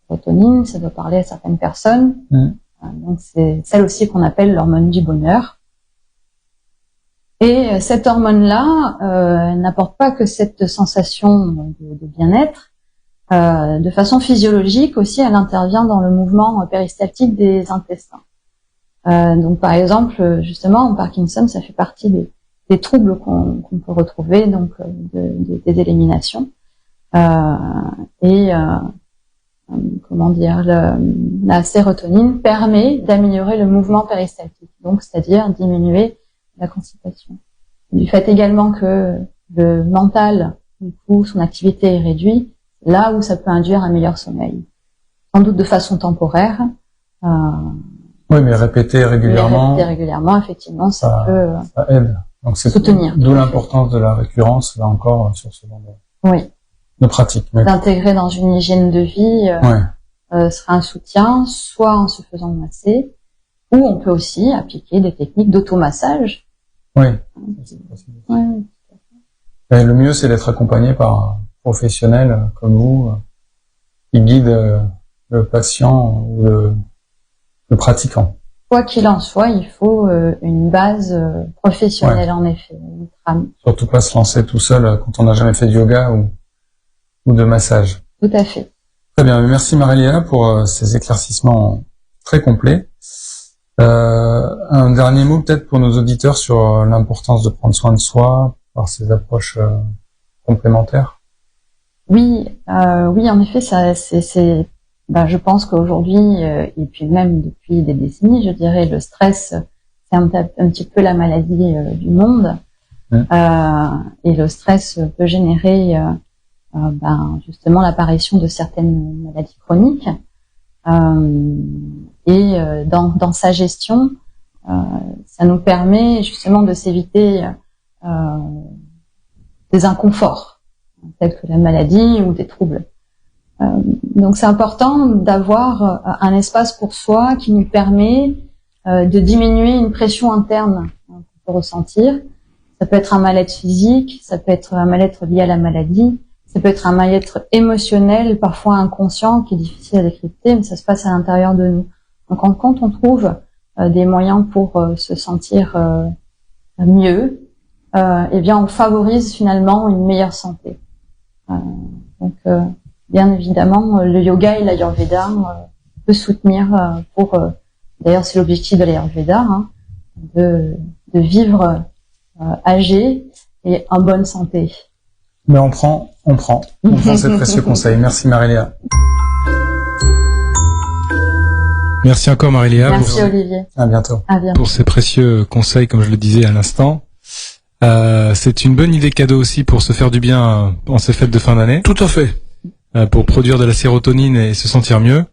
Sérotonine, ça doit parler à certaines personnes. Donc c'est celle aussi qu'on appelle l'hormone du bonheur. Et cette hormone-là n'apporte pas que cette sensation de bien-être. De façon physiologique aussi, elle intervient dans le mouvement péristaltique des intestins. Donc par exemple, justement, en Parkinson, ça fait partie des troubles qu'on peut retrouver, donc des éliminations. La sérotonine permet d'améliorer le mouvement péristaltique, donc c'est-à-dire diminuer la constipation. Du fait également que le mental, du coup, son activité est réduite, là où ça peut induire un meilleur sommeil. Sans doute de façon temporaire. Oui, mais répéter régulièrement. Effectivement, ça aide. Donc c'est soutenir. D'où l'importance de la récurrence, là encore, sur ce genre de pratique. Mais... D'intégrer dans une hygiène de vie sera un soutien, soit en se faisant masser, ou on peut aussi appliquer des techniques d'automassage. Oui. C'est possible. Et le mieux, c'est d'être accompagné par un professionnel comme vous, qui guide le patient ou le pratiquant. Quoi qu'il en soit, il faut une base professionnelle, en effet. Surtout pas se lancer tout seul quand on n'a jamais fait de yoga ou de massage. Tout à fait. Très bien, merci Marie-Léa pour ces éclaircissements très complets. Un dernier mot peut-être pour nos auditeurs sur l'importance de prendre soin de soi par ces approches complémentaires. Oui, en effet, je pense qu'aujourd'hui, et puis même depuis des décennies, je dirais, le stress, c'est un petit peu la maladie du monde. Et le stress peut générer justement l'apparition de certaines maladies chroniques. Dans sa gestion, ça nous permet justement de s'éviter des inconforts tels que la maladie ou des troubles. Donc c'est important d'avoir un espace pour soi qui nous permet de diminuer une pression interne qu'on peut ressentir. Ça peut être un mal-être physique, ça peut être un mal-être lié à la maladie, ça peut être un mal-être émotionnel, parfois inconscient, qui est difficile à décrypter, mais ça se passe à l'intérieur de nous. Donc quand on trouve des moyens pour se sentir mieux, eh bien on favorise finalement une meilleure santé. Donc bien évidemment, le yoga et l'ayurveda peut soutenir d'ailleurs c'est l'objectif de l'ayurveda, hein, de vivre âgé et en bonne santé. Mais on prend ces précieux conseils. Merci Marie-Léa. Merci encore Marie-Léa. Merci Olivier. À bientôt. À bientôt. Pour ces précieux conseils, comme je le disais à l'instant. C'est une bonne idée cadeau aussi pour se faire du bien en ces fêtes de fin d'année. Tout à fait. Pour produire de la sérotonine et se sentir mieux.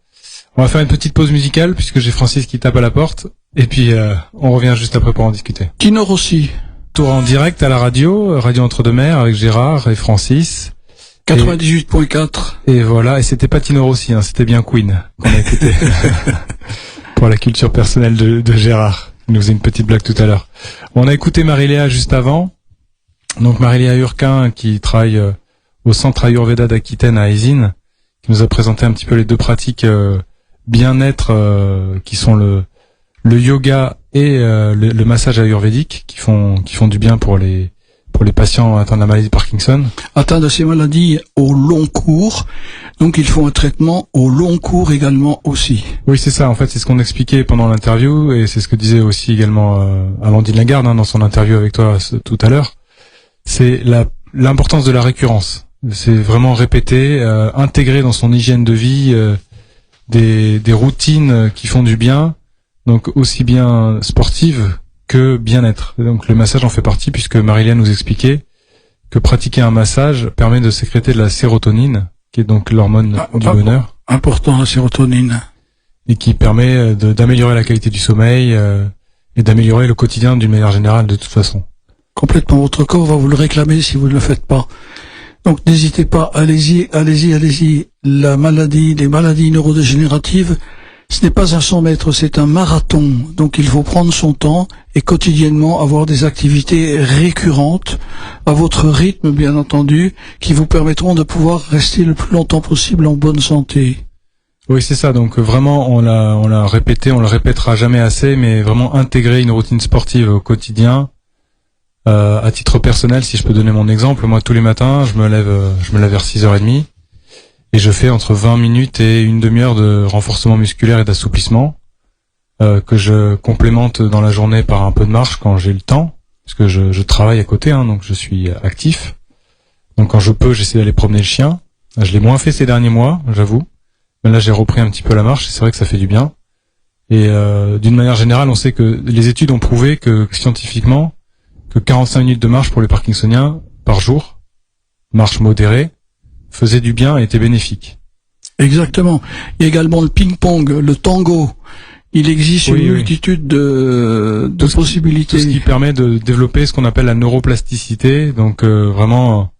On va faire une petite pause musicale puisque j'ai Francis qui tape à la porte. Et puis on revient juste après pour en discuter. Tino Rossi. Tour en direct à la radio Entre-deux-Mers avec Gérard et Francis. 98.4. Et voilà, et c'était pas Tino Rossi, hein, c'était bien Queen qu'on a écouté. Pour la culture personnelle de Gérard. Il nous faisait une petite blague tout à l'heure. On a écouté Marie-Léa juste avant. Donc Marie-Léa Urquin qui travaille au centre Ayurveda d'Aquitaine à Aisine, qui nous a présenté un petit peu les deux pratiques bien-être qui sont le yoga et le massage ayurvédique qui font du bien pour les patients atteints de la maladie de Parkinson. Atteints de ces maladies au long cours, donc il faut un traitement au long cours également aussi. Oui, c'est ça. En fait, c'est ce qu'on expliquait pendant l'interview et c'est ce que disait aussi également Amandine Lagarde dans son interview avec toi tout à l'heure. C'est l'importance de la récurrence. C'est vraiment répéter, intégrer dans son hygiène de vie des routines qui font du bien, donc aussi bien sportives que bien-être. Donc le massage en fait partie puisque Marie-Léa nous expliquait que pratiquer un massage permet de sécréter de la sérotonine, qui est donc l'hormone du bonheur. Important, la sérotonine. Et qui permet d'améliorer la qualité du sommeil et d'améliorer le quotidien d'une manière générale de toute façon. Complètement, votre corps va vous le réclamer si vous ne le faites pas. Donc n'hésitez pas, allez-y. Les maladies neurodégénératives, ce n'est pas un 100 mètres, c'est un marathon. Donc il faut prendre son temps et quotidiennement avoir des activités récurrentes, à votre rythme bien entendu, qui vous permettront de pouvoir rester le plus longtemps possible en bonne santé. Oui, c'est ça. Donc vraiment, on l'a répété, on le répétera jamais assez, mais vraiment intégrer une routine sportive au quotidien. À titre personnel, si je peux donner mon exemple, moi tous les matins, je me lève vers 6h30 et je fais entre 20 minutes et une demi-heure de renforcement musculaire et d'assouplissement que je complémente dans la journée par un peu de marche quand j'ai le temps, parce que je travaille à côté, hein, donc je suis actif. Donc quand je peux, j'essaie d'aller promener le chien. Je l'ai moins fait ces derniers mois, j'avoue. Mais là, j'ai repris un petit peu la marche, et c'est vrai que ça fait du bien. Et d'une manière générale, on sait que les études ont prouvé que scientifiquement, que 45 minutes de marche pour les Parkinsoniens par jour, marche modérée, faisait du bien et était bénéfique. Exactement. Il y a également le ping-pong, le tango. Il existe une multitude de possibilités. Tout ce qui permet de développer ce qu'on appelle la neuroplasticité, donc vraiment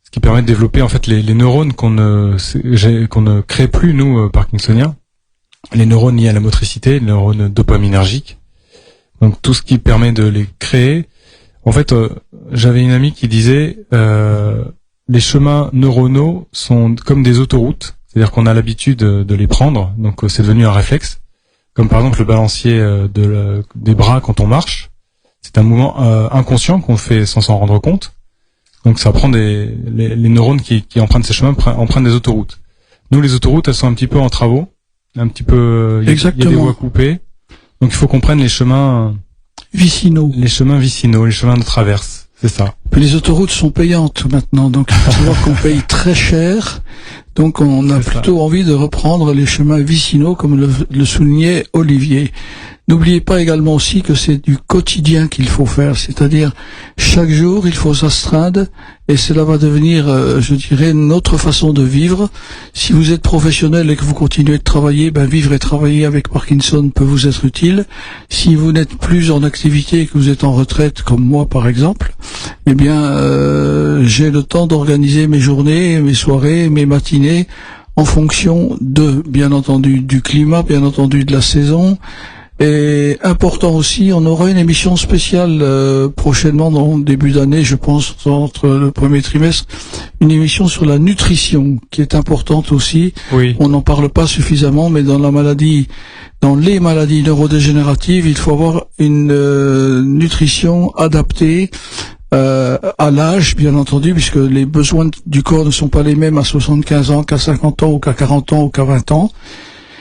ce qui permet de développer en fait les neurones qu'on ne crée plus nous Parkinsoniens, les neurones liés à la motricité, les neurones dopaminergiques. Donc tout ce qui permet de les créer. En fait, j'avais une amie qui disait les chemins neuronaux sont comme des autoroutes, c'est-à-dire qu'on a l'habitude de les prendre, donc c'est devenu un réflexe. Comme par exemple le balancier des bras quand on marche. C'est un mouvement inconscient qu'on fait sans s'en rendre compte. Donc ça prend les neurones qui empruntent ces chemins empruntent des autoroutes. Nous, les autoroutes, elles sont un petit peu en travaux, un petit peu. Il y a des voies coupées. Donc il faut qu'on prenne les chemins vicinaux. Les chemins vicinaux, les chemins de traverse. C'est ça. Puis les autoroutes sont payantes maintenant, donc il faut savoir qu'on paye très cher. Donc on a plutôt envie de reprendre les chemins vicinaux, comme le soulignait Olivier. N'oubliez pas également aussi que c'est du quotidien qu'il faut faire, c'est-à-dire chaque jour il faut s'astreindre et cela va devenir, je dirais, notre façon de vivre. Si vous êtes professionnel et que vous continuez de travailler, vivre et travailler avec Parkinson peut vous être utile. Si vous n'êtes plus en activité et que vous êtes en retraite, comme moi par exemple, eh bien j'ai le temps d'organiser mes journées, mes soirées, mes matinées en fonction bien entendu, du climat, bien entendu de la saison. Et important aussi, on aura une émission spéciale prochainement dans le début d'année, je pense, entre le premier trimestre, une émission sur la nutrition qui est importante aussi. Oui. On n'en parle pas suffisamment, mais dans les maladies neurodégénératives, il faut avoir une nutrition adaptée à l'âge, bien entendu, puisque les besoins du corps ne sont pas les mêmes à 75 ans qu'à 50 ans ou qu'à 40 ans ou qu'à 20 ans.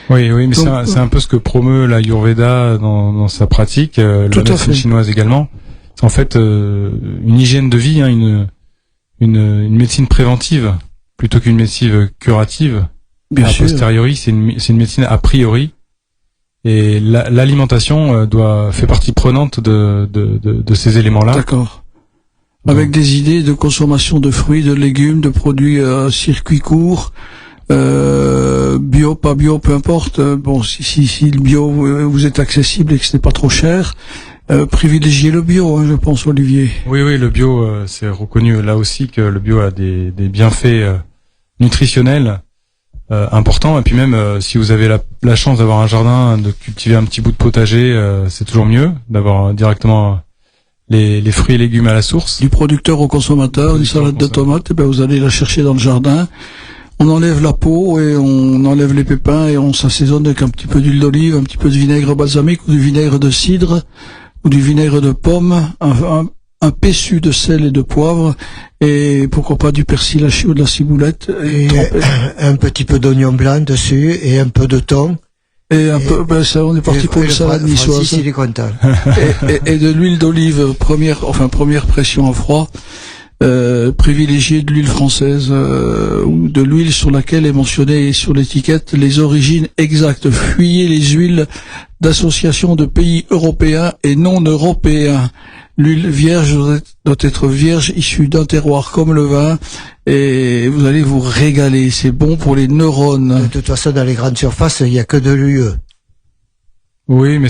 Oui, mais c'est un peu ce que promeut l'Ayurveda dans sa pratique, la médecine chinoise également. C'est en fait une hygiène de vie, une médecine préventive plutôt qu'une médecine curative. Bien sûr. A posteriori, c'est une médecine a priori. Et l'alimentation fait partie prenante de ces éléments-là. D'accord. Avec des idées de consommation de fruits, de légumes, de produits circuit court. Bio, pas bio, peu importe. Bon, si le bio vous est accessible et que ce n'est pas trop cher, privilégiez le bio, je pense, Olivier. Oui, le bio, c'est reconnu là aussi que le bio a des bienfaits nutritionnels importants. Et puis même si vous avez la chance d'avoir un jardin, de cultiver un petit bout de potager, c'est toujours mieux d'avoir directement les fruits et légumes à la source. Du producteur au consommateur, une salade de tomates, vous allez la chercher dans le jardin. On enlève la peau et on enlève les pépins et on s'assaisonne avec un petit peu d'huile d'olive, un petit peu de vinaigre balsamique ou du vinaigre de cidre ou du vinaigre de pomme, un pésu de sel et de poivre et pourquoi pas du persil haché ou de la ciboulette. Et un petit peu d'oignon blanc dessus et un peu de thon. Et un peu, ça, on est parti pour une salade niçoise. Francis, il est content. et de l'huile d'olive première pression à froid. Privilégier de l'huile française ou de l'huile sur laquelle est mentionné sur l'étiquette les origines exactes. Fuyez les huiles d'association de pays européens et non européens. L'huile vierge doit être vierge, issue d'un terroir comme le vin, et vous allez vous régaler. C'est bon pour les neurones. De toute façon, dans les grandes surfaces, il n'y a que de l'UE. Oui, mais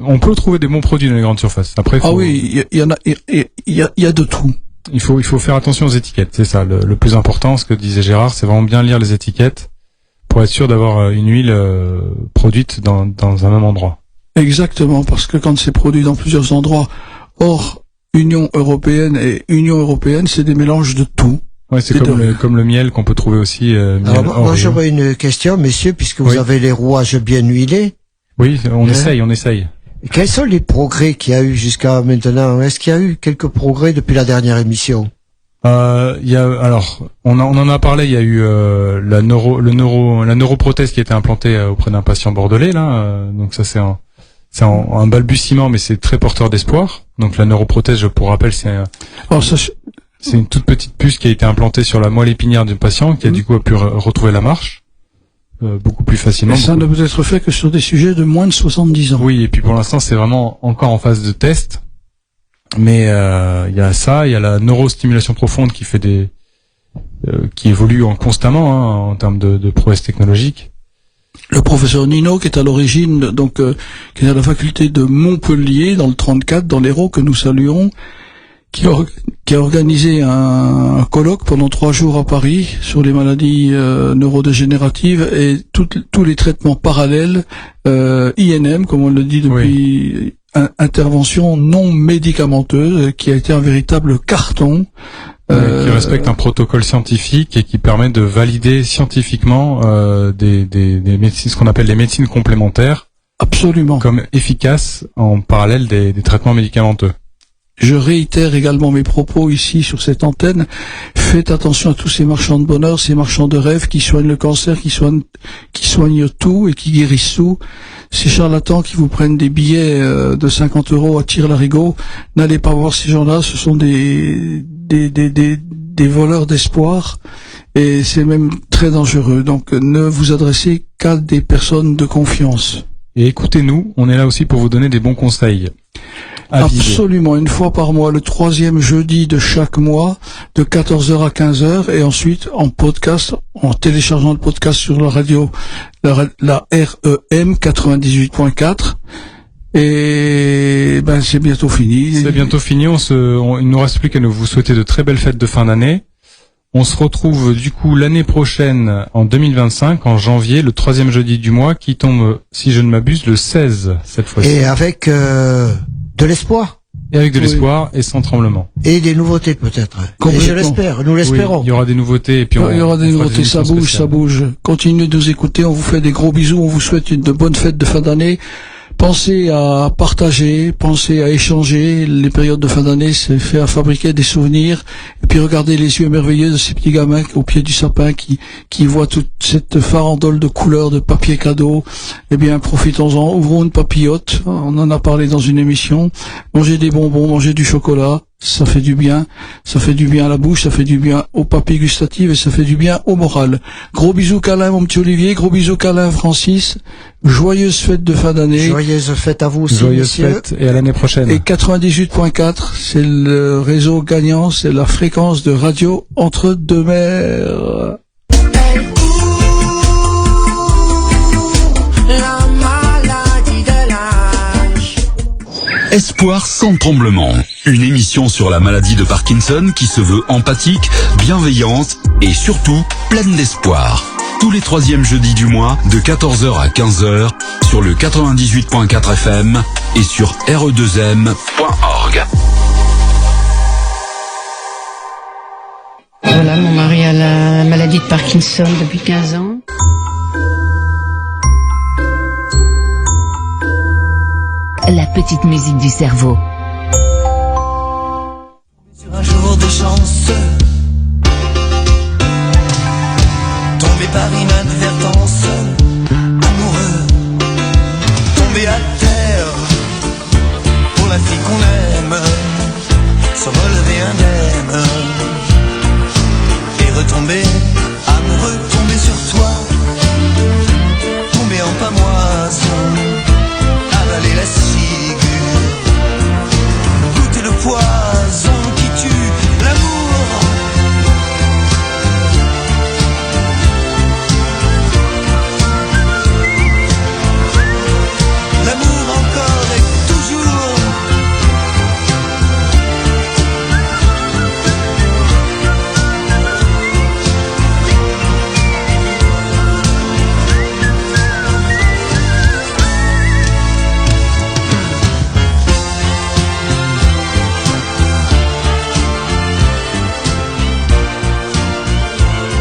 on peut trouver des bons produits dans les grandes surfaces. Après, il y a de tout. Il faut faire attention aux étiquettes, c'est ça le plus important. Ce que disait Gérard, c'est vraiment bien lire les étiquettes pour être sûr d'avoir une huile produite dans un même endroit. Exactement, parce que quand c'est produit dans plusieurs endroits hors Union européenne, c'est des mélanges de tout. Ouais, c'est comme le miel qu'on peut trouver aussi. Alors, moi j'aurais une question, messieurs, puisque vous avez les rouages bien huilés. Oui, on essaye. Quels sont les progrès qu'il y a eu jusqu'à maintenant? Est-ce qu'il y a eu quelques progrès depuis la dernière émission? On en a parlé. Il y a eu la neuroprothèse qui a été implantée auprès d'un patient bordelais là. Donc ça c'est un balbutiement, mais c'est très porteur d'espoir. Donc la neuroprothèse, pour rappel, c'est une toute petite puce qui a été implantée sur la moelle épinière du patient, qui a du coup pu retrouver la marche. Beaucoup plus facilement. Et ça ne peut être fait que sur des sujets de moins de 70 ans. Oui, et puis pour l'instant, c'est vraiment encore en phase de test. Mais il y a ça, il y a la neurostimulation profonde qui fait qui évolue constamment en termes de prouesse technologique. Le professeur Nino, qui est à l'origine, qui est à la faculté de Montpellier, dans le 34, dans l'Hérault, que nous saluons, qui a organisé un colloque pendant 3 jours à Paris sur les maladies neurodégénératives et tous les traitements parallèles, INM, comme on le dit depuis, intervention non médicamenteuse, qui a été un véritable carton. Qui respecte un protocole scientifique et qui permet de valider scientifiquement des médecines, ce qu'on appelle les médecines complémentaires. Absolument. Comme efficaces en parallèle des traitements médicamenteux. je réitère également mes propos ici sur cette antenne. Faites attention à tous ces marchands de bonheur, ces marchands de rêve qui soignent le cancer, qui soignent tout et qui guérissent tout. Ces charlatans qui vous prennent des billets de 50 € à tire-larigot, n'allez pas voir ces gens-là. Ce sont des voleurs d'espoir. Et c'est même très dangereux. Donc ne vous adressez qu'à des personnes de confiance. Et écoutez-nous, on est là aussi pour vous donner des bons conseils. Absolument, une fois par mois, le 3e jeudi de chaque mois, de 14h à 15h, et ensuite en podcast, en téléchargeant le podcast sur la radio, la REM 98.4. Et ben c'est bientôt fini. C'est bientôt fini, il ne nous reste plus qu'à vous souhaiter de très belles fêtes de fin d'année. On se retrouve du coup l'année prochaine, en 2025, en janvier, le 3e jeudi du mois, qui tombe, si je ne m'abuse, le 16 cette fois-ci. Et avec de l'espoir. Et avec de l'espoir et sans tremblement. Et des nouveautés peut-être. Et je l'espère, nous l'espérons. Oui, il y aura des nouveautés et puis il y aura des nouveautés, ça bouge. Continuez de nous écouter, on vous fait des gros bisous, on vous souhaite de bonnes fêtes de fin d'année. Pensez à partager, pensez à échanger. Les périodes de fin d'année, c'est fait à fabriquer des souvenirs. Et puis regardez les yeux merveilleux de ces petits gamins au pied du sapin qui voient toute cette farandole de couleurs, de papier cadeau. Eh bien, profitons-en, ouvrons une papillote. On en a parlé dans une émission. Mangez des bonbons, mangez du chocolat. Ça fait du bien. Ça fait du bien à la bouche, ça fait du bien aux papilles gustatives et ça fait du bien au moral. Gros bisous câlin, mon petit Olivier. Gros bisous câlin, Francis. Joyeuses fêtes de fin d'année. Joyeuses fêtes à vous aussi, Joyeuses messieurs. fêtes et à l'année prochaine. Et 98.4, c'est le réseau gagnant, c'est la fréquence de radio entre deux mers. Espoir sans tremblement. Une émission sur la maladie de Parkinson qui se veut empathique, bienveillante et surtout pleine d'espoir. Tous les 3e jeudis du mois de 14h à 15h sur le 98.4 FM et sur re2m.org. Voilà, mon mari a la maladie de Parkinson depuis 15 ans. La petite musique du cerveau.